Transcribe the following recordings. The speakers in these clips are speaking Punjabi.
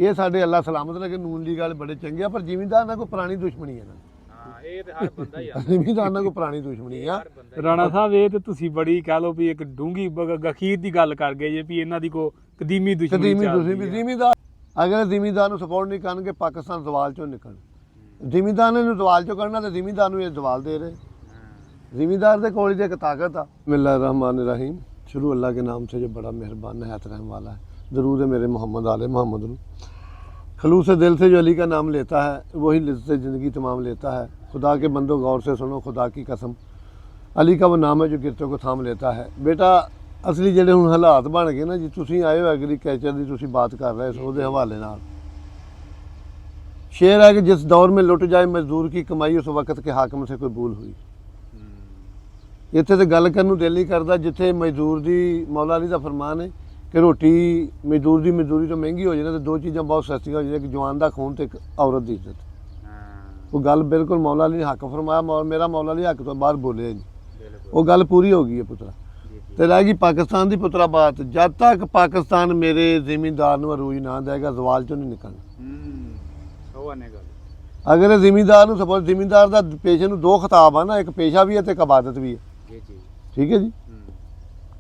ਇਹ ਸਾਡੇ ਅੱਲਾ ਸਲਾਮਤ ਰੱਖੇ ਨੂਨ ਲੀਗ ਵਾਲੇ ਬੜੇ ਚੰਗੇ ਆ, ਪਰ ਜ਼ਿਮੀਂਦਾਰ ਨਾਲ ਕੋਈ ਪੁਰਾਣੀ ਦੁਸ਼ਮਣੀ ਹੈ ਨਾ। ਹਾਂ ਇਹ ਤੇ ਹਰ ਬੰਦਾ ਹੀ ਆ ਜ਼ਿਮੀਂਦਾਰ ਨਾਲ ਕੋਈ ਪੁਰਾਣੀ ਦੁਸ਼ਮਣੀ ਆ। ਰਾਣਾ ਸਾਹਿਬ ਇਹ ਤੇ ਤੁਸੀਂ ਬੜੀ ਕਹਿ ਲਓ ਵੀ ਇੱਕ ਡੂੰਗੀ ਗਖੀਰ ਦੀ ਗੱਲ ਕਰ ਗਏ ਜੇ ਵੀ ਇਹਨਾਂ ਦੀ ਕੋ ਕਦੀਮੀ ਦੁਸ਼ਮਣੀ ਚੱਲਦੀ ਹੈ। ਜ਼ਿਮੀਂਦਾਰ ਅਗਰ ਜ਼ਿਮੀਂਦਾਰ ਨੂੰ ਸਪੋਰਟ ਨਹੀਂ ਕਰਨਗੇ ਪਾਕਿਸਤਾਨ ਜ਼ਵਾਲ ਚੋਂ ਨਿਕਲ। ਜ਼ਿਮੀਂਦਾਰ ਨੇ ਜ਼ਵਾਲ ਚੋਂ ਕਰਨਾ ਤੇ ਜ਼ਿਮੀਂਦਾਰ ਨੂੰ ਇਹ ਜ਼ਵਾਲ ਦੇ ਰਹੇ। ਜ਼ਿਮੀਂਦਾਰ ਦੇ ਕੋਲ ही एक ताकत है। बिस्मिल्लाहिर्रहमानिर्रहीम। शुरू अल्लाह के नाम से जो बड़ा मेहरबान है रहम वाला है। दरूद है मेरे मोहम्मद आले मोहम्मद नू। खलूस दिल से जो अली का नाम लेता है वही लिज़्ज़त ज़िंदगी तमाम लेता है। खुदा के बंदो गौर से सुनो खुदा की कसम, अली का वो नाम है जो गिरतों को थाम लेता है। बेटा असली ਜਿਹੜੇ ਹੁਣ ਹਾਲਾਤ ਬਣ ਗਏ ਨਾ ਜੀ, ਤੁਸੀਂ ਆਏ ਹੋ ਐਗਰੀਕਲਚਰ ਦੀ ਤੁਸੀਂ ਬਾਤ ਕਰ ਰਹੇ ਹੋ ਉਹਦੇ ਹਵਾਲੇ ਨਾਲ। शेर है कि जिस दौर में लुट जाए मजदूर की कमाई उस वक्त के हाकम से कोई भूल हुई। ਇੱਥੇ ਤੇ ਗੱਲ ਕਰਨ ਨੂੰ ਦਿਲ ਨਹੀਂ ਕਰਦਾ ਜਿੱਥੇ ਮਜ਼ਦੂਰ ਦੀ ਮੌਲਾ ਅਲੀ ਦਾ ਫਰਮਾਨ ਹੈ ਕਿ ਰੋਟੀ ਮਜ਼ਦੂਰ ਦੀ ਮਜ਼ਦੂਰੀ ਤੋਂ ਮਹਿੰਗੀ ਹੋ ਜਾਏ ਤੇ ਦੋ ਚੀਜ਼ਾਂ ਬਹੁਤ ਸਸਤੀਆਂ ਹੋ ਜਾਣ, ਇੱਕ ਜਵਾਨ ਦਾ ਖੂਨ ਤੇ ਇੱਕ ਔਰਤ ਦੀ ਇੱਜ਼ਤ। ਉਹ ਗੱਲ ਬਿਲਕੁਲ ਮੌਲਾ ਅਲੀ ਨੇ ਹੱਕ ਫਰਮਾਇਆ, ਮੇਰਾ ਮੌਲਾ ਅਲੀ ਹੱਕ ਤੋਂ ਬਾਹਰ ਬੋਲਿਆ ਨਹੀਂ। ਉਹ ਗੱਲ ਪੂਰੀ ਹੋ ਗਈ ਹੈ ਪੁੱਤਰਾ। ਤੇ ਰਹਿ ਗਈ ਪਾਕਿਸਤਾਨ ਦੀ ਪੁੱਤਰਾ ਬਾਤ। ਜਦ ਤੱਕ ਪਾਕਿਸਤਾਨ ਮੇਰੇ ਜ਼ਿਮੀਂਦਾਰ ਨੂੰ ਅਰੂਜ ਨਾ ਦੇਗਾ ਜ਼ਵਾਲ ਚੋਂ ਨਹੀਂ ਨਿਕਲਣਾ। ਅਗਰ ਜ਼ਿਮੀਂਦਾਰ ਨੂੰ ਸਪੋਜ਼ ਜ਼ਿਮੀਂਦਾਰ ਦਾ ਪੇਸ਼ੇ ਨੂੰ ਦੋ ਖਿਤਾਬ ਆ ਨਾ, ਇੱਕ ਪੇਸ਼ਾ ਵੀ ਹੈ ਤੇ ਇੱਕ ਇਬਾਦਤ ਵੀ ਹੈ। ठीक है जी।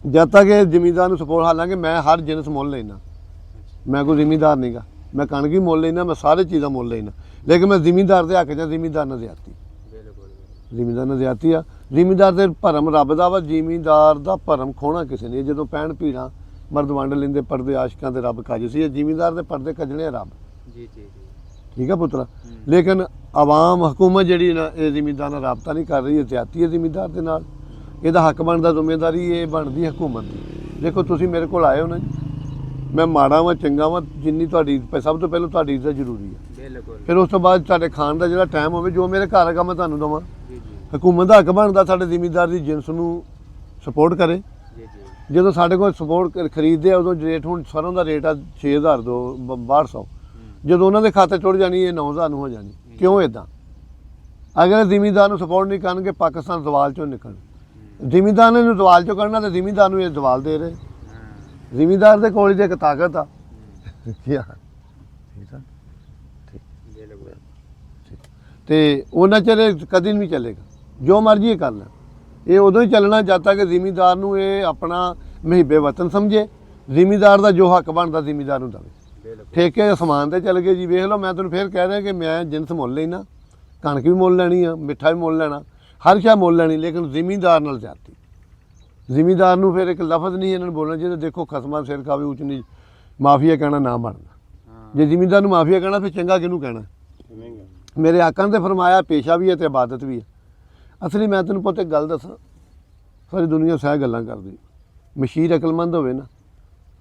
जब तक ये जिमींदार सपोर्ट, हालांकि मैं हर जिनस मुल लेना, मैं कोई जिमींदार नहीं गा, मैं कणक भी मुल लेना, मैं सारे चीज़ा मुल लेना, लेकिन मैं जिमींदार के हक च जिमींदार ने ज्यादती, जिमींदार ने ज्यादती आ। जिमींदार के भरम रब दा वा, जिमींदार का भरम खोना किसी ने। जो पैण भीड़ा मर्द वंड लेंदे परदे आशिकां दे रब कज सी, जिमींदार के परदे कजने रब। ठीक है पुत्रा। लेकिन आवाम हुकूमत जी ना ये जिमींदार नाल राबता नहीं कर रही है, ज्यादती है जिमींदार के नाल। ਇਹਦਾ ਹੱਕ ਬਣਦਾ, ਜ਼ਿੰਮੇਵਾਰੀ ਇਹ ਬਣਦੀ ਹਕੂਮਤ ਦੀ। ਦੇਖੋ ਤੁਸੀਂ ਮੇਰੇ ਕੋਲ ਆਏ ਹੋ ਨਾ ਜੀ, ਮੈਂ ਮਾੜਾ ਵਾਂ ਚੰਗਾ ਵਾਂ, ਜਿੰਨੀ ਤੁਹਾਡੀ ਸਭ ਤੋਂ ਪਹਿਲਾਂ ਤੁਹਾਡੀ ਇੱਜ਼ਤ ਜ਼ਰੂਰੀ ਹੈ। ਬਿਲਕੁਲ। ਫਿਰ ਉਸ ਤੋਂ ਬਾਅਦ ਤੁਹਾਡੇ ਖਾਣ ਦਾ ਜਿਹੜਾ ਟਾਈਮ ਹੋਵੇ, ਜੋ ਮੇਰੇ ਘਰ ਹੈਗਾ ਮੈਂ ਤੁਹਾਨੂੰ ਦੇਵਾਂ। ਹਕੂਮਤ ਦਾ ਹੱਕ ਬਣਦਾ ਸਾਡੇ ਜ਼ਿਮੀਂਦਾਰ ਦੀ ਜਿਨਸ ਨੂੰ ਸਪੋਰਟ ਕਰੇ। ਜਦੋਂ ਸਾਡੇ ਕੋਲ ਸਪੋਰਟ ਖਰੀਦਦੇ ਆ ਉਦੋਂ ਰੇਟ, ਹੁਣ ਸਰੋਂ ਦਾ ਰੇਟ ਆ 6000 ਤੋਂ 1200, ਜਦੋਂ ਉਹਨਾਂ ਦੇ ਖਾਤੇ ਟੁੱਟ ਜਾਣੀ ਇਹ 9000 ਨੂੰ ਹੋ ਜਾਣੀ। ਕਿਉਂ ਇੱਦਾਂ? ਅਗਰ ਜ਼ਿਮੀਂਦਾਰ ਨੂੰ ਸਪੋਰਟ ਨਹੀਂ ਕਰਨਗੇ ਪਾਕਿਸਤਾਨ ਜ਼ਵਾਲ ਚੋਂ ਨਿਕਲ। ਜ਼ਿਮੀਂਦਾਰ ਨੇ ਜ਼ਵਾਲ ਚੋਂ ਕਰਨਾ ਤੇ ਜ਼ਿਮੀਂਦਾਰ ਨੂੰ ਇਹ ਜ਼ਵਾਲ ਦੇ ਰਹੇ। ਜ਼ਿਮੀਂਦਾਰ ਦੇ ਕੋਲ ਹੀ ਇੱਕ ਤਾਕਤ ਆ। ਤੇ ਉਹਨਾਂ ਚਿਰ ਕਦੀ ਨਹੀਂ ਚੱਲੇਗਾ, ਜੋ ਮਰਜ਼ੀ ਕਰ ਲੈਣ। ਇਹ ਉਦੋਂ ਹੀ ਚੱਲਣਾ ਜਦ ਤੱਕ ਜ਼ਿਮੀਂਦਾਰ ਨੂੰ ਇਹ ਆਪਣਾ ਮਹੀਬੇ ਵਤਨ ਸਮਝੇ। ਜ਼ਿਮੀਂਦਾਰ ਦਾ ਜੋ ਹੱਕ ਬਣਦਾ ਜ਼ਿਮੀਂਦਾਰ ਨੂੰ ਦੇਵੇ। ਠੇਕੇ ਅਸਮਾਨ ਤੇ ਚੱਲ ਗਏ ਜੀ। ਵੇਖ ਲਓ, ਮੈਂ ਤੁਹਾਨੂੰ ਫੇਰ ਕਹਿ ਰਿਹਾ ਕਿ ਮੈਂ ਜਿਨਸ ਮੁੱਲ ਲੈਣਾ, ਕਣਕ ਵੀ ਮੁੱਲ ਲੈਣੀ ਆ, ਮਿੱਠਾ ਵੀ ਮੁੱਲ ਲੈਣਾ, हर शा मुल लैनी, लेकिन जिमींदार नाल जाती। जिमींदार नूं फिर एक लफज नहीं इन्होंने बोलना चाहिए। देखो खसमा सिर खावे उच नीच, माफिया कहना ना बनना। जे जिमींदार नूं माफिया कहना फिर चंगा किहनूं कहना। मेरे आका ने फरमाया पेशा भी है तो इबादत भी है। असली मैं तैनूं पुत्त एक गल दसां, सारी दुनिया सह गल्लां करदी। मशीर अकलमंद होवे ना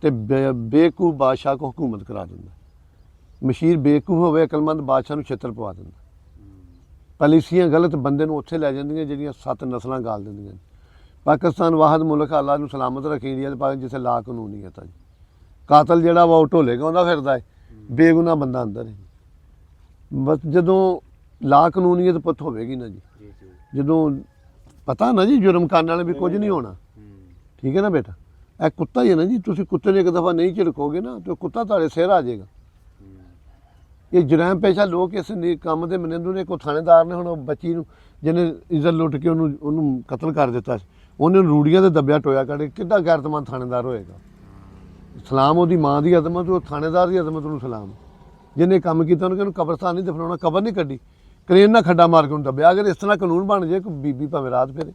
ते बेवकूफ बादशाह को हुकूमत करा दिंदा। मशीर बेवकूफ होवे, अकलमंद बादशाह नूं छित्तर पवा दिंदा। ਪਾਲਿਸੀਆਂ ਗਲਤ ਬੰਦੇ ਨੂੰ ਉੱਥੇ ਲੈ ਜਾਂਦੀਆਂ ਜਿਹੜੀਆਂ 7 ਨਸਲਾਂ ਗਾਲ ਦਿੰਦੀਆਂ। ਪਾਕਿਸਤਾਨ ਵਾਹਦ ਮੁਲਕ ਅੱਲਾਹ ਨੂੰ ਸਲਾਮਤ ਰੱਖੇ ਇੰਡੀਆ ਦੇ ਪਾਸ ਜਿੱਥੇ ਲਾ ਕਾਨੂੰਨੀਅਤ ਹੈ। ਕਾਤਲ ਜਿਹੜਾ ਵਾ ਉਹ ਢੋਲੇ ਗਾਉਂਦਾ ਫਿਰਦਾ ਹੈ, ਬੇਗੁਨਾਹ ਬੰਦਾ ਅੰਦਰ ਹੈ। ਬਸ ਜਦੋਂ ਲਾ ਕਾਨੂੰਨੀਅਤ ਪੁੱਤ ਹੋਵੇਗੀ ਨਾ ਜੀ, ਜਦੋਂ ਪਤਾ ਨਾ ਜੀ ਜੁਰਮ ਕਰਨ ਵਾਲੇ ਵੀ ਕੁਝ ਨਹੀਂ ਹੋਣਾ। ਠੀਕ ਹੈ ਨਾ ਬੇਟਾ, ਇਹ ਕੁੱਤਾ ਹੀ ਹੈ ਨਾ ਜੀ। ਤੁਸੀਂ ਕੁੱਤੇ ਨੂੰ ਇੱਕ ਦਫਾ ਨਹੀਂ ਝਿੜਕੋਗੇ ਨਾ ਤੇ ਕੁੱਤਾ ਤੁਹਾਡੇ ਸਿਰ ਆ ਜਾਏਗਾ। ਇਹ ਜਰਾਇਮ ਪੇਸ਼ਾ ਲੋਕ ਇਸ ਕੰਮ ਦੇ ਮਨਿੰਦੂ ਨੇ। ਕੋਈ ਥਾਣੇਦਾਰ ਨੇ ਹੁਣ ਬੱਚੀ ਨੂੰ ਜਿਹਨੇ ਇੱਜ਼ਤ ਲੁੱਟ ਕੇ ਉਹਨੂੰ ਕਤਲ ਕਰ ਦਿੱਤਾ ਸੀ, ਉਹਨੇ ਰੂੜੀਆਂ ਦੇ ਦੱਬਿਆ ਟੋਇਆ ਕੱਢ ਕੇ। ਕਿੱਡਾ ਗੈਰਤਮੰਦ ਥਾਣੇਦਾਰ ਹੋਏਗਾ। ਸਲਾਮ ਉਹਦੀ ਮਾਂ ਦੀ ਅਜ਼ਮਤ, ਉਹ ਥਾਣੇਦਾਰ ਦੀ ਅਜ਼ਮਤ ਨੂੰ ਸਲਾਮ। ਜਿਹਨੇ ਕੰਮ ਕੀਤਾ ਉਹਨੂੰ ਕਬਰਸਤਾਨ ਨਹੀਂ ਦਫਨਾਉਣਾ, ਕਬਰ ਨਹੀਂ ਕੱਢੀ, ਕਰੇਨ ਨਾਲ ਖੱਡਾ ਮਾਰ ਕੇ ਉਹਨੂੰ ਦੱਬਿਆ। ਅਗਰ ਇਸ ਤਰ੍ਹਾਂ ਕਾਨੂੰਨ ਬਣ ਜਾਏ ਕੋਈ ਬੀਬੀ ਭਾਵੇਂ ਰਾਤ ਫੇਰੇ।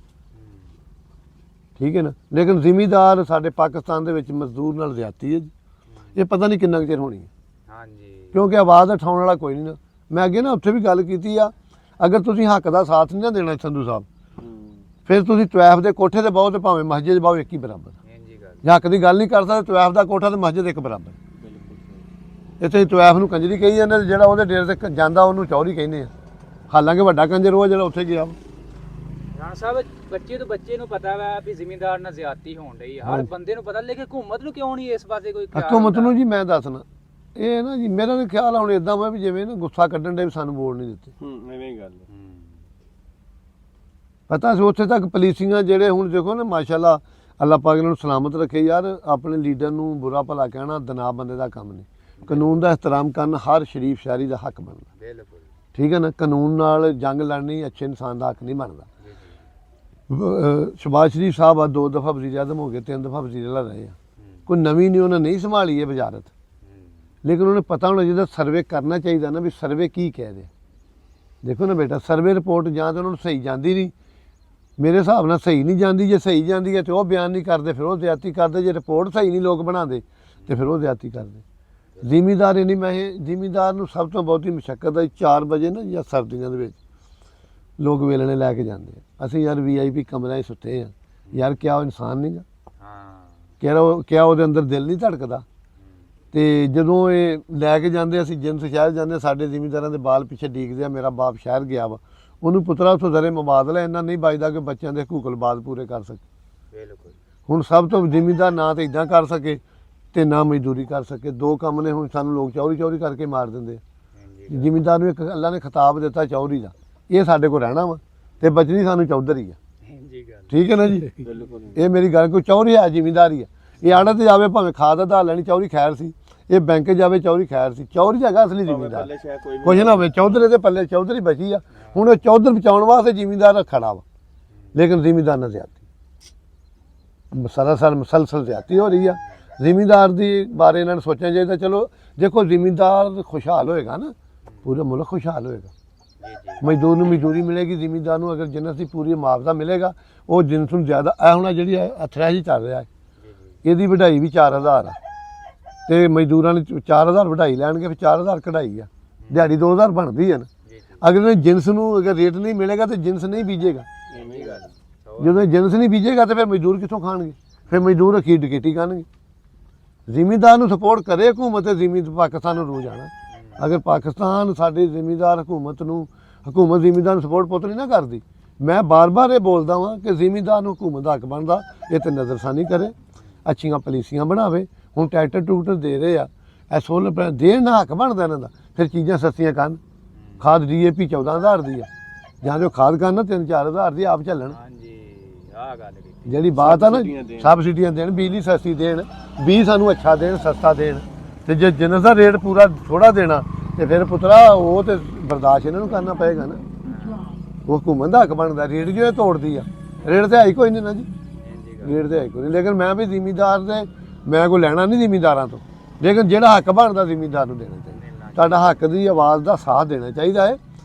ਠੀਕ ਹੈ ਨਾ। ਲੇਕਿਨ ਜ਼ਿਮੀਂਦਾਰ ਸਾਡੇ ਪਾਕਿਸਤਾਨ ਦੇ ਵਿੱਚ ਮਜ਼ਦੂਰ ਨਾਲ ਜ਼ਿਆਦਤੀ ਹੈ ਜੀ। ਇਹ ਪਤਾ ਨਹੀਂ ਕਿੰਨਾ ਕੁ ਚਿਰ ਹੋਣੀ ਹੈ। क्योंकि आवाज़ उठाने वाला कोई नहीं ना। मैं अगे ना उत्थे भी गल कीती आ, अगर तुसीं हक दा साथ नहीं ना देना संधू साहब, फिर तुसीं तवैफ दे कोठे ते बहु ते भावें मस्जिद बहु एक ही बराबर। हक की गल नहीं कर सकते, तवैफ दा कोठा ते मस्जिद एक बराबर। इत्थे तवैफ नूं कंजरी कही जांदे, जिहड़ा उहदे डेरे ते जांदा उहनूं चौरी कहने आ। हालांकि वड्डा कंजर वो जिहड़ा उत्थे गया। राणा साहब बच्चे तो बच्चे नूं पता वा भी जिमींदार नाल ज़्यादती होण रही है, हर बंदे नूं पता, लेकिन हुकूमत नूं क्यों नहीं इस पासे कोई ख्याल? हुकूमत नूं जी मैं दसना ਇਹ ਨਾ ਜੀ, ਮੇਰਾ ਤਾਂ ਖਿਆਲ ਹੁਣ ਇੱਦਾਂ ਵਾ ਵੀ ਜਿਵੇਂ ਨਾ ਗੁੱਸਾ ਕੱਢਣ ਦੇ ਵੀ ਸਾਨੂੰ ਵੋਟ ਨਹੀਂ ਦਿੱਤੇ। ਐਵੇਂ ਹੀ ਗੱਲ ਪਤਾ ਸੀ ਉੱਥੇ ਤੱਕ ਪੁਲਿਸਿੰਗਾਂ ਜਿਹੜੇ ਹੁਣ ਦੇਖੋ ਨਾ ਮਾਸ਼ਾਅੱਲਾ ਅੱਲਾਹ ਪਾਕ ਨੂੰ ਸਲਾਮਤ ਰੱਖੇ। ਯਾਰ ਆਪਣੇ ਲੀਡਰ ਨੂੰ ਬੁਰਾ ਭਲਾ ਕਹਿਣਾ ਦਨਾਬ ਬੰਦੇ ਦਾ ਕੰਮ ਨਹੀਂ। ਕਾਨੂੰਨ ਦਾ ਇਹਤਰਾਮ ਕਰਨਾ ਹਰ ਸ਼ਰੀਫ ਸ਼ਹਿਰੀ ਦਾ ਹੱਕ ਬਣਦਾ। ਬਿਲਕੁਲ ਠੀਕ ਹੈ ਨਾ, ਕਾਨੂੰਨ ਨਾਲ ਜੰਗ ਲੜਨੀ ਅੱਛੇ ਇਨਸਾਨ ਦਾ ਹੱਕ ਨਹੀਂ ਬਣਦਾ। ਸ਼ਬਾਜ਼ ਸ਼ਰੀਫ ਸਾਹਿਬ ਆ 2 ਦਫਾ ਵਜ਼ੀਰ ਆਜ਼ਮ ਹੋ ਗਏ, 3 ਦਫਾ ਵਜ਼ੀਰ ਆਲਾ ਰਹੇ ਆ, ਕੋਈ ਨਵੀਂ ਨਹੀਂ ਉਹਨਾਂ ਨਹੀਂ ਸੰਭਾਲੀ ਹੈ ਵਜ਼ਾਰਤ, ਲੇਕਿਨ ਉਹਨੇ ਪਤਾ ਹੋਣਾ ਜਿਹਦਾ ਸਰਵੇ ਕਰਨਾ ਚਾਹੀਦਾ ਨਾ ਵੀ ਸਰਵੇ ਕੀ ਕਹਿ ਰਿਹਾ। ਦੇਖੋ ਨਾ ਬੇਟਾ, ਸਰਵੇ ਰਿਪੋਰਟ ਜਾਂ ਤਾਂ ਉਹਨਾਂ ਨੂੰ ਸਹੀ ਜਾਂਦੀ ਨਹੀਂ, ਮੇਰੇ ਹਿਸਾਬ ਨਾਲ ਸਹੀ ਨਹੀਂ ਜਾਂਦੀ, ਜੇ ਸਹੀ ਜਾਂਦੀ ਹੈ ਤੇ ਉਹ ਬਿਆਨ ਨਹੀਂ ਕਰਦੇ, ਫਿਰ ਉਹ ਜ਼ਿਆਦਤੀ ਕਰਦੇ, ਜੇ ਰਿਪੋਰਟ ਸਹੀ ਨਹੀਂ ਲੋਕ ਬਣਾਉਂਦੇ ਤੇ ਫਿਰ ਉਹ ਜ਼ਿਆਦਤੀ ਕਰਦੇ। ਜ਼ਿਮੀਂਦਾਰ ਨਹੀਂ, ਮੈਂ ਜ਼ਿਮੀਂਦਾਰ ਨੂੰ ਸਭ ਤੋਂ ਬਹੁਤੀ ਮੁਸ਼ੱਕਤ ਹੈ 4 ਵਜੇ ਨਾ ਜਾਂ ਸਰਦੀਆਂ ਦੇ ਵਿੱਚ ਲੋਕ ਵੇਲਣੇ ਲੈ ਕੇ ਜਾਂਦੇ ਆ, ਅਸੀਂ ਯਾਰ VIP ਕਮਰਿਆਂ 'ਚ ਸੁੱਤੇ ਆ, ਯਾਰ ਕਿਆ ਉਹ ਇਨਸਾਨ ਨਹੀਂਗਾ? ਕਿਆ ਉਹਦੇ ਅੰਦਰ ਦਿਲ ਨਹੀਂ ਧੜਕਦਾ? ਤੇ ਜਦੋਂ ਇਹ ਲੈ ਕੇ ਜਾਂਦੇ, ਅਸੀਂ ਜਿੰਸ ਸ਼ਹਿਰ ਜਾਂਦੇ, ਸਾਡੇ ਜ਼ਿਮੀਂਦਾਰਾਂ ਦੇ ਬਾਲ ਪਿੱਛੇ ਡੀਕਦੇ ਆ, ਮੇਰਾ ਬਾਪ ਸ਼ਹਿਰ ਗਿਆ ਵਾ, ਉਹਨੂੰ ਪੁੱਤਰਾ ਉੱਥੋਂ ਜ਼ਰੇ ਮੁਬਾਦਲਾ ਇੰਨਾ ਨਹੀਂ ਬਚਦਾ ਕਿ ਬੱਚਿਆਂ ਦੇ ਹਕੂਕਲ ਬਾਦ ਪੂਰੇ ਕਰ ਸਕੇ। ਬਿਲਕੁਲ। ਹੁਣ ਸਭ ਤੋਂ ਜ਼ਿਮੀਂਦਾਰ ਨਾ ਤਾਂ ਇਦਾਂ ਕਰ ਸਕੇ ਤੇ ਨਾ ਮਜ਼ਦੂਰੀ ਕਰ ਸਕੇ, 2 ਕੰਮ ਨੇ। ਹੁਣ ਸਾਨੂੰ ਲੋਕ ਚੌਰੀ ਕਰਕੇ ਮਾਰ ਦਿੰਦੇ ਆ। ਜ਼ਿਮੀਂਦਾਰ ਨੂੰ ਇੱਕ ਅੱਲਾ ਨੇ ਖਿਤਾਬ ਦਿੱਤਾ ਚੌਰੀ ਦਾ, ਇਹ ਸਾਡੇ ਕੋਲ ਰਹਿਣਾ ਵਾ ਤੇ ਬਚਣੀ ਸਾਨੂੰ ਚੌਧਰੀ ਆ। ਠੀਕ ਹੈ ਨਾ ਜੀ? ਇਹ ਮੇਰੀ ਗੱਲ, ਕੋਈ ਚੌਰੀ ਹੈ ਜ਼ਿਮੀਂਦਾਰੀ ਆ। ਇਹ ਆੜਤ ਤੇ ਜਾਵੇ ਭਾਵੇਂ ਖਾਦ ਆਧਾਰ ਲੈਣੀ, ਚੌਰੀ ਖੈਰ ਸੀ, ਇਹ ਬੈਂਕ ਜਾਵੇ ਚੌਰੀ ਖੈਰ ਸੀ। ਚੌਰੀ ਜਗ੍ਹਾ ਅਸਲੀ ਜ਼ਿਮੀਂਦਾਰ ਕੁਛ ਨਾ ਹੋਵੇ, ਚੌਧਰੇ ਦੇ ਪੱਲੇ ਚੌਧਰੀ ਬਚੀ ਆ। ਹੁਣ ਉਹ ਚੌਧਰ ਬਚਾਉਣ ਵਾਸਤੇ ਜ਼ਿਮੀਂਦਾਰ ਖੜਾ ਵਾ, ਲੇਕਿਨ ਜ਼ਿਮੀਂਦਾਰ ਨਾਲ ਜ਼ਿਆਦਤੀ ਸਰਾਸਰ ਮੁਸਲਸਲ ਜ਼ਿਆਦਤੀ ਹੋ ਰਹੀ ਆ। ਜ਼ਿਮੀਂਦਾਰ ਦੀ ਬਾਰੇ ਇਹਨਾਂ ਨੂੰ ਸੋਚਣਾ ਚਾਹੀਦਾ। ਚਲੋ ਦੇਖੋ, ਜ਼ਿਮੀਂਦਾਰ ਖੁਸ਼ਹਾਲ ਹੋਏਗਾ ਨਾ, ਪੂਰਾ ਮੁਲਕ ਖੁਸ਼ਹਾਲ ਹੋਏਗਾ। ਮਜ਼ਦੂਰ ਨੂੰ ਮਜ਼ਦੂਰੀ ਮਿਲੇਗੀ, ਜ਼ਿਮੀਂਦਾਰ ਨੂੰ ਅਗਰ ਜਿੰਨਸ ਦੀ ਪੂਰੀ ਮੁਆਵਜ਼ਾ ਮਿਲੇਗਾ, ਉਹ ਜਿੰਨਸ ਨੂੰ ਜ਼ਿਆਦਾ। ਇਹ ਹੁਣ ਜਿਹੜੀ ਅਥਰੈਸ਼ ਚੱਲ ਰਿਹਾ ਹੈ, ਇਹਦੀ ਵਢਾਈ ਵੀ 4000 ਆ, ਤੇ ਮਜ਼ਦੂਰਾਂ ਨੇ 4000 ਵਢਾਈ ਲੈਣਗੇ, ਫਿਰ 4000 ਕਢਾਈ ਆ, ਦਿਹਾੜੀ 2000 ਬਣਦੀ ਹੈ ਨਾ। ਅਗਰ ਜਿੰਸ ਨੂੰ ਅਗਰ ਰੇਟ ਨਹੀਂ ਮਿਲੇਗਾ ਤੇ ਜਿੰਸ ਨਹੀਂ ਬੀਜੇਗਾ। ਜਦੋਂ ਜਿੰਸ ਨਹੀਂ ਬੀਜੇਗਾ ਤੇ ਫਿਰ ਮਜ਼ਦੂਰ ਕਿੱਥੋਂ ਖਾਣਗੇ? ਫਿਰ ਮਜ਼ਦੂਰ ਅਖੀਰ ਡਕੈਤੀ ਕਰਨਗੇ। ਜ਼ਿਮੀਂਦਾਰ ਨੂੰ ਸਪੋਰਟ ਕਰੇ ਹਕੂਮਤ, ਪਾਕਿਸਤਾਨ ਨੂੰ ਰੂ ਜਾਣਾ। ਅਗਰ ਪਾਕਿਸਤਾਨ ਸਾਡੇ ਜ਼ਿਮੀਂਦਾਰ ਹਕੂਮਤ ਜ਼ਿਮੀਂਦਾਰ ਨੂੰ ਸਪੋਰਟ ਪੁੱਤ ਨਹੀਂ ਨਾ ਕਰਦੀ। ਮੈਂ ਬਾਰ-ਬਾਰ ਇਹ ਬੋਲਦਾ ਵਾਂ ਕਿ ਜ਼ਿਮੀਂਦਾਰ ਨੂੰ ਹਕੂਮਤ ਦਾ ਹੱਕ ਬਣਦਾ, ਇਹ ਤੇ ਨਜ਼ਰਸਾਨੀ ਕਰੇ, ਅੱਛੀਆਂ ਪਾਲਿਸੀਆਂ ਬਣਾਵੇ। ਹੁਣ ਟਰੈਕਟਰ ਦੇ ਰਹੇ ਆ, ਇਹ ਸੋਲਰ ਪੈਨਲ ਦੇਣ ਨਾ ਹੱਕ ਬਣਦਾ ਇਹਨਾਂ ਦਾ। ਫਿਰ ਚੀਜ਼ਾਂ ਸਸਤੀਆਂ ਕਰਨ, ਖਾਦ DAP 14,000 ਦੀ ਆ, ਜਾਂ ਜੋ ਖਾਦ ਕਰਨ 3-4,000 ਦੀ ਆਪ ਚੱਲਣ। ਜਿਹੜੀ ਬਾਤ ਆ ਨਾ, ਸਬਸਿਡੀਆਂ ਦੇਣ, ਬਿਜਲੀ ਸਸਤੀ ਦੇਣ, ਬੀਜ ਸਾਨੂੰ ਅੱਛਾ ਦੇਣ, ਸਸਤਾ ਦੇਣ, ਤੇ ਜੇ ਜਿੰਨਸ ਦਾ ਰੇਟ ਪੂਰਾ ਥੋੜਾ ਦੇਣਾ ਤੇ ਫਿਰ ਪੁੱਤਰਾ ਉਹ ਤੇ ਬਰਦਾਸ਼ਤ ਇਹਨਾਂ ਨੂੰ ਕਰਨਾ ਪਏਗਾ ਨਾ। ਉਹ ਹਕੂਮਤ ਦਾ ਹੱਕ ਬਣਦਾ। ਰੇਟ ਜੋ ਇਹ ਤੋੜਦੀ ਆ, ਰੇਟ ਤੇ ਹੈ ਹੀ ਕੋਈ ਨਹੀਂ ਨਾ ਜੀ, ਰੇਟ ਤੇ ਹੈ ਕੋਈ ਨਹੀਂ। ਲੇਕਿਨ ਮੈਂ ਵੀ ਜ਼ਿਮੀਂਦਾਰ ਦੇ, ਮੈਂ ਕੋਈ ਲੈਣਾ ਨਹੀਂ ਜ਼ਿਮੀਂਦਾਰਾਂ ਤੋਂ, ਲੇਕਿਨ ਜਿਹੜਾ ਹੱਕ ਬਣਦਾ ਜ਼ਿਮੀਂਦਾਰ ਨੂੰ ਦੇਣਾ ਚਾਹੀਦਾ। ਤੁਹਾਡਾ ਹੱਕ ਦੀ ਆਵਾਜ਼ ਦਾ ਸਾਥ ਦੇਣਾ ਚਾਹੀਦਾ ਹੈ।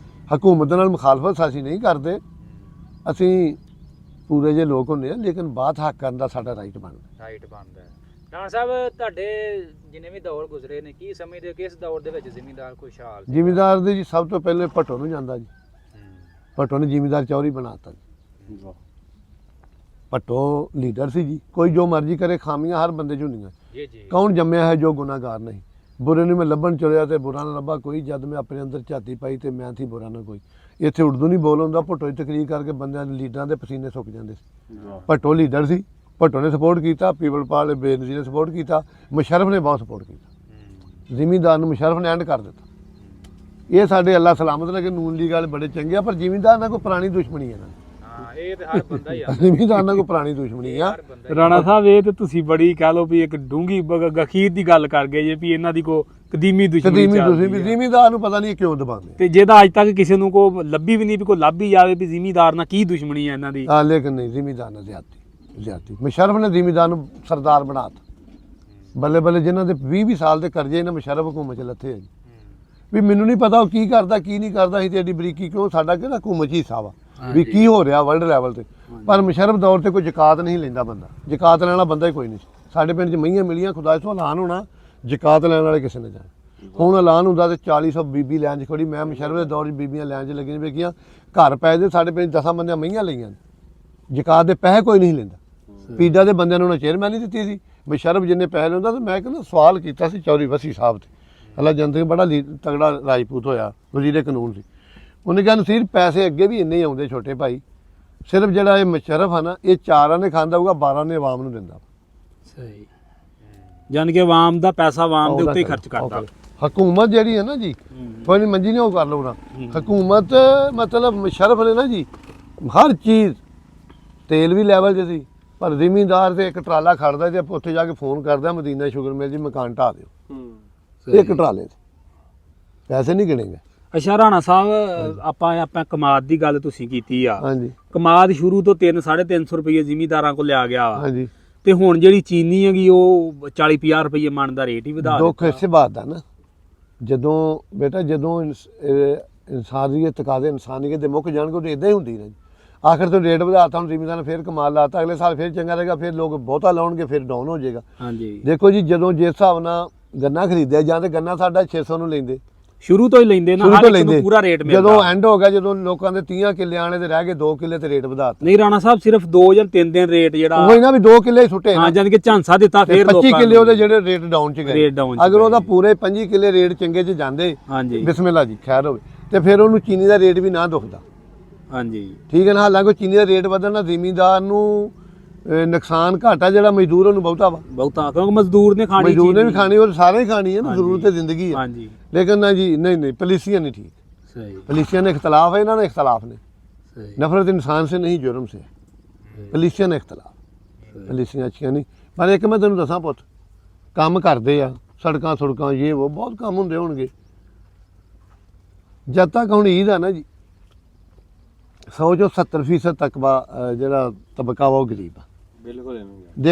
ਹਕੂਮਤ ਨਾਲ ਮੁਖਾਲਫਤ ਅਸੀਂ ਨਹੀਂ ਕਰਦੇ, ਅਸੀਂ ਪੂਰੇ ਜਿਹੇ ਲੋਕ ਹੁੰਦੇ ਆ, ਲੇਕਿਨ ਬਾਤ ਹੱਕ ਕਰਨ ਦਾ ਸਾਡਾ ਰਾਈਟ ਬਣਦਾ। ਰਾਣਾ ਸਾਹਿਬ, ਤੁਹਾਡੇ ਜਿੰਨੇ ਵੀ ਦੌਰ ਗੁਜ਼ਰੇ ਨੇ, ਕੀ ਸਮਝਦੇ ਹੋ ਕਿਸ ਦੌਰ ਦੇ ਵਿੱਚ ਜ਼ਿਮੀਂਦਾਰ ਖੁਸ਼ਹਾਲ ਸੀ? ਜ਼ਿਮੀਂਦਾਰ ਦੇ ਜੀ ਸਭ ਤੋਂ ਪਹਿਲੇ ਭੱਟੋ ਨੂੰ ਜਾਂਦਾ ਜੀ, ਭੱਟੋ ਨੇ ਜ਼ਿਮੀਂਦਾਰ ਚੌਰੀ ਬਣਾਤਾ ਜੀ। ਭੱਟੋ ਲੀਡਰ ਸੀ ਜੀ, ਕੋਈ ਜੋ ਮਰਜ਼ੀ ਕਰੇ, ਖਾਮੀਆਂ ਹਰ ਬੰਦੇ 'ਚ ਹੁੰਦੀਆਂ। ਕੌਣ ਜੰਮਿਆ ਹੈ ਜੋ ਗੁਨਾਹਗਾਰ ਨਹੀਂ? ਬੁਰੇ ਨੂੰ ਮੈਂ ਲੱਭਣ ਚਲਿਆ ਤੇ ਬੁਰਾ ਨਾ ਲੱਭਾ ਕੋਈ, ਜਦ ਮੈਂ ਆਪਣੇ ਅੰਦਰ ਝਾਤੀ ਪਾਈ ਤੇ ਮੈਂ ਥੀ ਬੁਰਾ ਨਾ ਕੋਈ। ਇੱਥੇ ਉਰਦੂ ਨਹੀਂ ਬੋਲ ਹੁੰਦਾ, ਭੱਟੋ 'ਚ ਤਕਰੀਰ ਕਰਕੇ ਬੰਦਿਆਂ ਦੇ ਲੀਡਰਾਂ ਦੇ ਪਸੀਨੇ ਸੁੱਕ ਜਾਂਦੇ ਸੀ। ਭੱਟੋ ਲੀਡਰ ਸੀ, ਭੱਟੋ ਨੇ ਸਪੋਰਟ ਕੀਤਾ, ਪੀਪਲ ਪਾਰਟੀ ਬੇਨਜ਼ੀਰ ਨੇ ਸਪੋਰਟ ਕੀਤਾ, ਮੁਸ਼ਰਫ ਨੇ ਬਹੁਤ ਸਪੋਰਟ ਕੀਤਾ। ਜ਼ਿਮੀਂਦਾਰ ਨੂੰ ਮੁਸ਼ਰਫ ਨੇ ਐਂਡ ਕਰ ਦਿੱਤਾ। ਇਹ ਸਾਡੇ ਅੱਲਾ ਸਲਾਮਤ ਲੱਗੇ, ਨੂਨ ਦੀ ਗੱਲ ਬੜੇ ਚੰਗੇ ਆ, ਪਰ ਜ਼ਿਮੀਂਦਾਰ ਨਾਲ ਕੋਈ ਪੁਰਾਣੀ ਦੁਸ਼ਮਣੀ ਹੈ ਨਾ। ਇਹ ਤੇ ਹਰ ਬੰਦਾ ਹੀ ਆ, ਜ਼ਿਮੀਂਦਾਰ ਨਾਲ ਕੋਈ ਪੁਰਾਣੀ ਦੁਸ਼ਮਣੀ ਆ। ਰਾਣਾ ਸਾਹਿਬ, ਇਹ ਤੇ ਤੁਸੀਂ ਬੜੀ ਕਹਿ ਲਓ ਵੀ ਇੱਕ ਡੂੰਗੀ ਗਖੀਰ ਦੀ ਗੱਲ ਕਰ ਗਏ ਜੇ ਵੀ ਇਹਨਾਂ ਦੀ ਕੋ ਕਦੀਮੀ ਦੁਸ਼ਮਣੀ ਚੱਲਦੀ। ਜ਼ਿਮੀਂਦਾਰ ਨੂੰ ਪਤਾ ਨਹੀਂ ਕਿਉਂ ਦਬਾਉਂਦੇ, ਤੇ ਜਿਹਦਾ ਅੱਜ ਤੱਕ ਕਿਸੇ ਨੂੰ ਕੋ ਲੱਭੀ ਵੀ ਨਹੀਂ, ਵੀ ਕੋਈ ਲੱਭ ਹੀ ਜਾਵੇ ਵੀ ਜ਼ਿਮੀਂਦਾਰ ਨਾਲ ਕੀ ਦੁਸ਼ਮਣੀ ਹੈ ਇਹਨਾਂ ਦੀ। ਲੇਕਿਨ ਨਹੀਂ, ਜ਼ਿਮੀਂਦਾਰ ਨਾਲ ਜ਼ਿਆਦਤੀ। ਮੁਸ਼ਰਫ ਨੇ ਜ਼ਿਮੀਂਦਾਰ ਨੂੰ ਸਰਦਾਰ ਬਣਾਤਾ। ਬੱਲੇ ਬੱਲੇ ਜਿਨ੍ਹਾਂ ਦੇ 20-20 ਸਾਲ ਦੇ ਕਰਜ਼ੇ ਇਹਨਾਂ ਮੁਸ਼ਰਫ ਹਕੂਮਤ 'ਚ ਲੱਥੇ ਆ ਜੀ। ਵੀ ਮੈਨੂੰ ਨਹੀਂ ਪਤਾ ਉਹ ਕੀ ਕਰਦਾ ਕੀ ਨਹੀਂ ਕਰਦਾ, ਅਸੀਂ ਤੇ ਐਡੀ ਬਰੀਕੀ ਕਿਉਂ, ਸਾਡਾ ਕਿਹੜਾ ਹਕੂਮਤ 'ਚ ਹਿੱਸਾ ਵਾ ਵੀ ਕੀ ਹੋ ਰਿਹਾ ਵਰਲਡ ਲੈਵਲ ਤੇ। ਪਰ ਮੁਸ਼ਰਫ ਦੌਰ ਤੇ ਕੋਈ ਜ਼ਕਾਤ ਨਹੀਂ ਲੈਂਦਾ ਬੰਦਾ, ਜ਼ਕਾਤ ਲੈਣ ਵਾਲਾ ਬੰਦਾ ਹੀ ਕੋਈ ਨਹੀਂ ਸੀ। ਸਾਡੇ ਪਿੰਡ 'ਚ ਮਈਆਂ ਮਿਲੀਆਂ, ਖੁਦਾ ਤੋਂ ਐਲਾਨ ਹੋਣਾ ਜ਼ਕਾਤ ਲੈਣ ਵਾਲੇ ਕਿਸੇ ਨੇ ਜਾਣਾ। ਹੁਣ ਐਲਾਨ ਹੁੰਦਾ ਤੇ 40-100 ਬੀਬੀ ਲੈਣ 'ਚ ਖੜੀ। ਮੈਂ ਮੁਸ਼ਰਫ ਦੇ ਦੌਰ 'ਚ ਬੀਬੀਆਂ ਲੈਣ 'ਚ ਲੱਗੀਆਂ ਵੇਖੀਆਂ, ਘਰ ਪੈ ਦੇ ਸਾਡੇ ਪਿੰਡ 10 ਬੰਦਿਆਂ ਮਈਆਂ ਲਈਆਂ, ਜ਼ਕਾਤ ਦੇ ਪੈਸੇ ਕੋਈ ਨਹੀਂ ਲੈਂਦਾ। ਪੀਡਾ ਦੇ ਬੰਦਿਆਂ ਨੂੰ ਉਹਨਾਂ ਚੇਅਰਮੈਨ ਨਹੀਂ ਦਿੱਤੀ ਸੀ। ਮੁਸ਼ਰਫ ਜਿੰਨੇ ਪੈਸੇ ਲੈਂਦਾ, ਤੇ ਮੈਂ ਕਹਿੰਦਾ ਸਵਾਲ ਕੀਤਾ ਸੀ ਚੌਧਰੀ ਵਸੀ ਸਾਹਿਬ ਤੇ, ਅੱਲਾ ਜਨਤ ਬੜਾ ਤਗੜਾ ਰਾਜਪੂਤ ਹੋਇਆ, ਵਜ਼ੀਰ ਕਾਨੂੰਨ ਸੀ। ਉਹਨੇ ਕਿਹਾ ਨਸੀਰ ਪੈਸੇ ਅੱਗੇ ਵੀ ਇੰਨੇ ਹੀ ਆਉਂਦੇ ਛੋਟੇ ਭਾਈ, ਸਿਰਫ ਜਿਹੜਾ ਇਹ ਮੁਸ਼ਰਫ ਆ ਨਾ, ਇਹ 4 ਨੇ ਖਾਂਦਾ ਹੋਊਗਾ, 12 ਨੇ ਆਵਾਮ ਨੂੰ ਦਿੰਦਾ। ਸਹੀ, ਜਾਨ ਕਿ ਆਵਾਮ ਦਾ ਪੈਸਾ ਆਵਾਮ ਦੇ ਉੱਤੇ ਹੀ ਖਰਚ ਕਰਦਾ। ਹਕੂਮਤ ਜਿਹੜੀ ਹੈ ਨਾ ਜੀ, ਕੋਈ ਮੰਜੀ ਨਹੀਂ ਉਹ ਕਰ ਲਓ ਨਾ। ਹਕੂਮਤ ਮਤਲਬ ਮੁਸ਼ਰਫ ਨੇ ਨਾ ਜੀ, ਹਰ ਚੀਜ਼, ਤੇਲ ਵੀ ਲੈਵਲ 'ਚ ਸੀ, ਪਰ ਜ਼ਿਮੀਂਦਾਰ ਤੇ ਇੱਕ ਟਰਾਲਾ ਖੜਦਾ ਤੇ ਉੱਥੇ ਜਾ ਕੇ ਫੋਨ ਕਰਦਾ, ਮਦੀਨਾ ਸ਼ੂਗਰ ਮਿਲ ਜੀ ਮਕਾਨ ਢਾਹ ਦਿਓ। ਇੱਕ ਟਰਾਲੇ ਤੇ ਪੈਸੇ ਨਹੀਂ ਗਿਣੇਗੇ। ਅੱਛਾ ਰਾਣਾ ਸਾਹਿਬ ਆਪਾਂ ਕਮਾਦ ਦੀ ਗੱਲ ਤੁਸੀਂ ਕੀਤੀ ਆ, ਹਾਂਜੀ ਕਮਾਦ ਸ਼ੁਰੂ ਤੋਂ 3-350 ਰੁਪਏ ਜ਼ਿਮੀਦਾਰਾਂ ਕੋਲ ਲਿਆ ਗਿਆ ਵਾ, ਹਾਂਜੀ ਤੇ ਹੁਣ ਜਿਹੜੀ ਚੀਨੀ ਹੈਗੀ ਉਹ 40-50 ਰੁਪਏ ਮਣ ਦਾ ਰੇਟ ਹੀ ਵਧਾ ਦੁੱਖ ਦਿੱਤਾ। ਇਸੇ ਬਾਤ ਦਾ ਨਾ, ਜਦੋਂ ਬੇਟਾ ਜਦੋਂ ਇਨਸਾਨੀਅਤ ਤਕਾਜ਼ੇ ਇਨਸਾਨੀਅਤ ਦੇ ਮੁੱਕ ਜਾਣਗੇ ਉਹ ਇਦਾਂ ਹੀ ਹੁੰਦੀ ਨਾ ਜੀ। ਆਖਰ ਤੋਂ ਰੇਟ ਵਧਾਤਾ, ਹੁਣ ਜ਼ਿਮੀਦਾਰ ਨੇ ਫਿਰ ਕਮਾਲ ਲਾਤਾ, ਅਗਲੇ ਸਾਲ ਫਿਰ ਚੰਗਾ ਰਹੇਗਾ, ਫਿਰ ਲੋਕ ਬਹੁਤਾ ਲਾਉਣਗੇ, ਫਿਰ ਡਾਊਨ ਹੋ ਜਾਏਗਾ। ਹਾਂਜੀ ਦੇਖੋ ਜੀ, ਜਦੋਂ ਜਿਸ ਹਿਸਾਬ ਨਾਲ ਗੰਨਾ ਖਰੀਦਿਆ ਜਾਂ ਤੇ ਗੰਨਾ ਸਾਡਾ 600 ਨੂੰ ਲੈਂਦੇ, ਸ਼ੁਰੂ ਤੋਂ ਹੀ ਲੈਂਦੇ ਨਾ, ਸ਼ੁਰੂ ਹਰ ਤੋਂ ਇੱਕ ਨੂੰ ਲੈਂਦੇ, ਪੂਰਾ ਰੇਟ ਮਿਲਦਾ। ਜਦੋਂ ਐਂਡ ਹੋ ਗਿਆ, ਜਦੋਂ ਲੋਕਾਂ ਦੇ 30 ਕਿੱਲੇ ਆਣੇ ਤੇ ਰਹਿ ਗਏ 2 ਕਿੱਲੇ ਤੇ ਰੇਟ ਵਧਾਤਾ। ਨਹੀਂ ਰਾਣਾ ਸਾਹਿਬ ਸਿਰਫ 2 ਜਾਂ 3 ਦਿਨ ਰੇਟ ਜਿਹੜਾ ਉਹ ਹੀ ਨਾ ਵੀ 2 ਕਿੱਲੇ ਹੀ ਸੁੱਟੇ ਹਾਂ ਨਾ, ਜਾਨ ਕਿ ਝਾਂਸਾ ਦਿੱਤਾ, ਤੇ ਫਿਰ 25 ਕਿੱਲੇ ਉਹਦੇ ਜਿਹੜੇ ਰੇਟ ਡਾਊਨ ਚ ਗਏ। ਰੇਟ ਡਾਊਨ ਚ ਅਗਰ ਉਹਦਾ ਗਏ। ਪੂਰੇ 25 ਕਿੱਲੇ ਰੇਟ ਚੰਗੇ ਚ ਜਾਂਦੇ, ਹਾਂਜੀ ਬਿਸਮਿਲ੍ਲਾ ਜੀ ਖੈਰ ਹੋਵੇ, ਤੇ ਫਿਰ ਉਹਨੂੰ ਚੀਨੀ ਦਾ ਰੇਟ ਵੀ ਨਾ ਦੁਖਦਾ। ਹਾਂਜੀ ਠੀਕ ਹੈ ਨਾ, ਹਾਲਾਂਕਿ ਚੀਨੀ ਦਾ ਰੇਟ ਵਧਣ ਨਾਲ ਜ਼ਿਮੀਂਦਾਰ ਨੂੰ ਨੁਕਸਾਨ ਘਾਟਾ ਜਿਹੜਾ ਮਜ਼ਦੂਰ ਉਹਨੂੰ ਬਹੁਤਾ ਵਾ, ਬਹੁਤਾ, ਕਿਉਂਕਿ ਮਜ਼ਦੂਰ ਨੇ ਖਾਣੀ, ਮਜ਼ਦੂਰ ਨੇ ਵੀ ਚੀਨੀ। ਖਾਣੀ, ਉਹ ਸਾਰੇ ਹੀ ਖਾਣੀ ਹੈ ਨਾ, ਹਾਂਜੀ। ਜ਼ਰੂਰਤ ਹੈ ਜ਼ਿੰਦਗੀ ਹੈ। ਹਾਂਜੀ ਲੇਕਿਨ ਨਾ ਜੀ, ਨਹੀਂ ਪੋਲੀਸੀਆਂ ਨਹੀਂ ਠੀਕ, ਸਹੀ पॉलिसियन इख्तलाफ है, इन्होंने इख्तलाफ ने, सही नफरत इंसान से नहीं जुर्म से, पॉलिसियन इख्तलाफ, पॉलिसियां अच्छियां नहीं। पर एक मैं तेन दसा पुत, काम करते आ सड़कों सुड़कों ये वो बहुत काम होंगे होंगे, जब तक हुण ईद है ना जी, 100 चों 70% तक जरा तबका वा वो गरीब आ। बिल्कुल